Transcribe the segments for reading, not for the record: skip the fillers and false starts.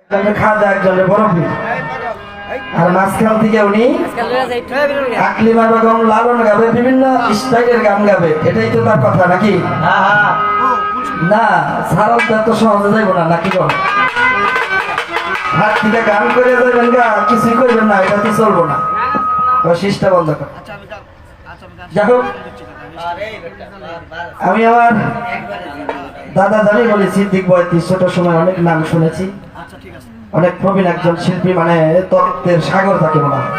খাওয়া যায় একজনের বরফি আর মাঝখান থেকে উনি আকলিমা বেগম লালন গাবে, বিভিন্ন স্টাইলের গান গাবে, এটাই তো তার কথা নাকি? না সারল তো সহজে যাইব না নাকি? হাত থেকে গান করে যাবেন গা, কিছুই করবেন না, এটা তো চলবো না, শিষ্টা বন্ধ কর। যাই হোক, আমি আমার দাদা জানি বলেছি দিগ্বয়তী, ছোট সময় অনেক নাম শুনেছি, অনেক প্রবীণ একজন শিল্পী, মানে তত্ত্বের সাগর তাকে বলা হয়।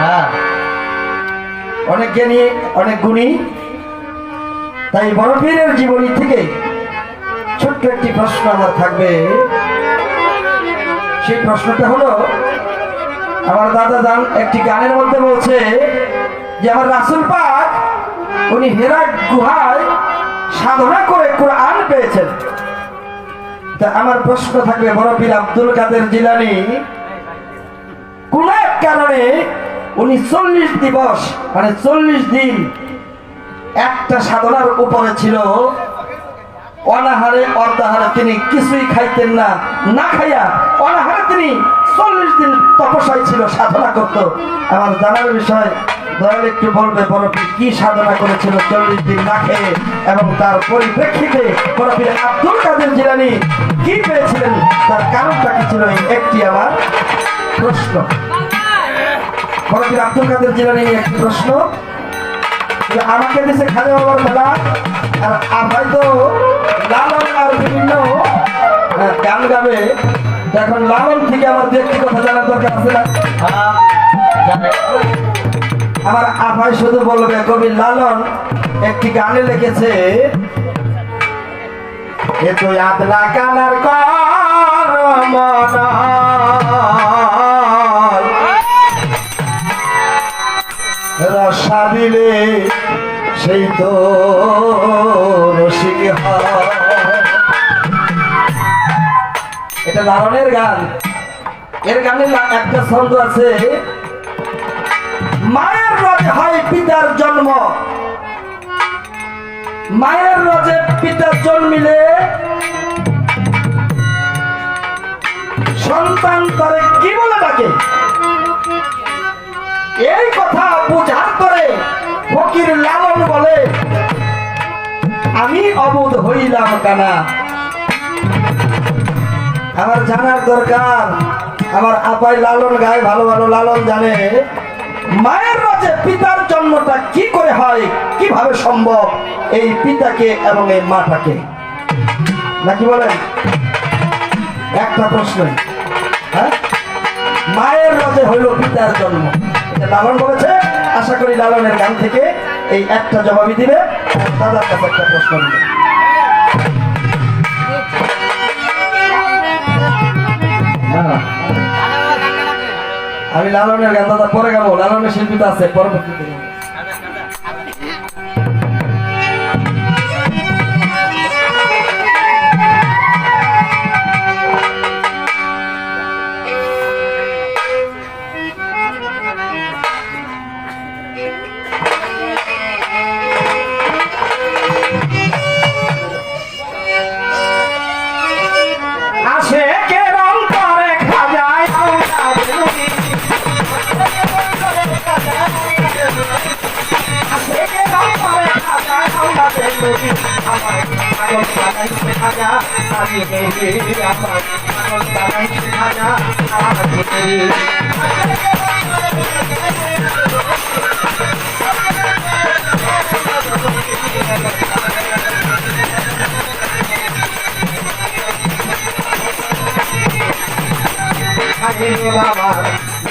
হ্যাঁ, অনেক জ্ঞানী, অনেক গুণী। তাই বড় পীরের জীবনী থেকে ছোট্ট একটি প্রশ্ন আমার থাকবে। সেই প্রশ্নটা হলো, আমার দাদা জান একটি গানের মধ্যে বলছে যে আমার রাসূল পাক উনি হেরা গুহায় সাধনা করে কোরআন পেয়েছেন। তা আমার প্রশ্ন থাকবে, বড় পীর আব্দুল কাদের জিলানী কোন এক কারণে উনি 40 দিবস মানে 40 দিন একটা সাধনার উপরে ছিল, অনাহারে অর্ধাহারে তিনি কিছুই খাইতেন না, না খাইয়া অনাহারে তিনি 40 দিন তপস্যায় ছিল, সাধনা করত। আমার জানার বিষয়, দয়াল একটু বলবে বড় পীর কি সাধনা করেছিল 40 দিন না খেয়ে, এবং তার পরিপ্রেক্ষিতে বড় পীর আব্দুল কাদের জিলানী কি পেয়েছিলেন, তার কারণটা কি ছিল, একটি আমার প্রশ্ন। বড় পীর আব্দুল কাদের জিলানী একটি প্রশ্ন আমাকে দিছে খাজা বাবার মেলা, আর আপাই তো লালন আর বিভিন্ন গান গাবে। এখন লালন থেকে আমার ব্যক্তি কথা জানার দরকার আছে না? আমার আপাই শুধু বলবে, কবি লালন একটি গানে লিখেছে, এ তো আদলা কানার রসা দিলে সেই তো রসিক হয়। এটা লালনের গান। এর গানে একটা ছন্দ আছে, মায়ের রজে হয় পিতার জন্ম, মায়ের রজে পিতার জন্মিলে সন্তান করে কি বলে ডাকে। এই কথা বুঝার করে ফকির লালন বলে, আমি অবোধ হইলাম কানা। আমার জানার দরকার, আমার আপাই লালন গায়ে ভালো ভালো, লালন জানে মায়ের রজে পিতার জন্মটা কি করে হয়, কিভাবে সম্ভব, এই পিতাকে এবং এই মাটাকে, নাকি বলেন? একটা প্রশ্নই, হ্যাঁ, মায়ের রজে হইল পিতার জন্ম, এটা লালন বলেছে। আশা করি লালনের গান থেকে এই একটা জবাবই দিবে। দাদার কাছে একটা প্রশ্ন দিবে। আমি লালনের গান দাদা পরে গাবো, লালনের শিল্পী তো আছে পরবর্তীতে।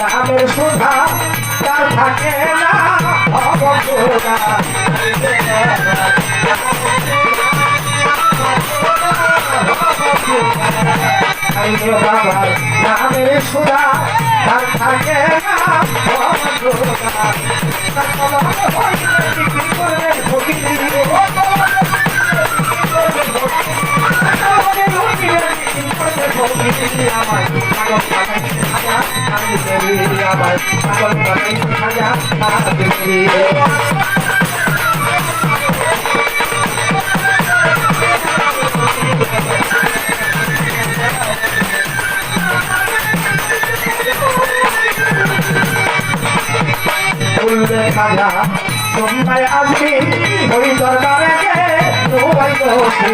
নামের সুধা তার থাকে না অবগুণা, বাবার নামের সুধা তার থাকে না অবগুণা। বললে খাজা তোমরাই আসবে ওই দরবারে সবাই বসে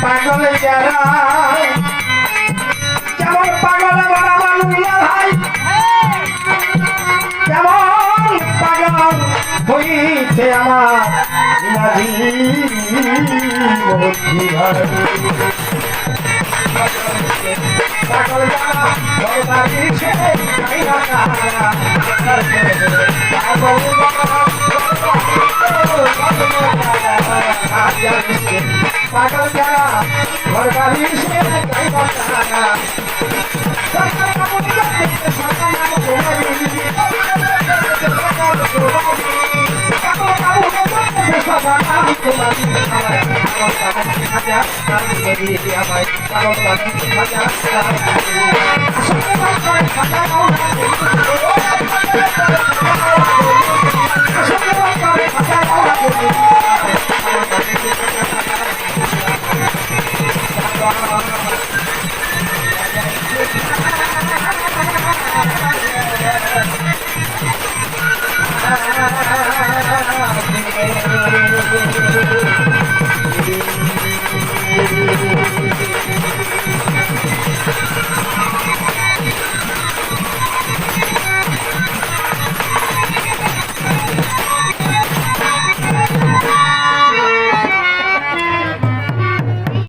পাগল যারা কেমন পাগল বলা মানুষরা ভাই কেমন পাগল হইছে আমার মাঝি বুদ্ধি ভাই পাগল যারা বাড়ি ছেড়ে পাগল যারা ঘর বাড়ি ছেড়ে আমার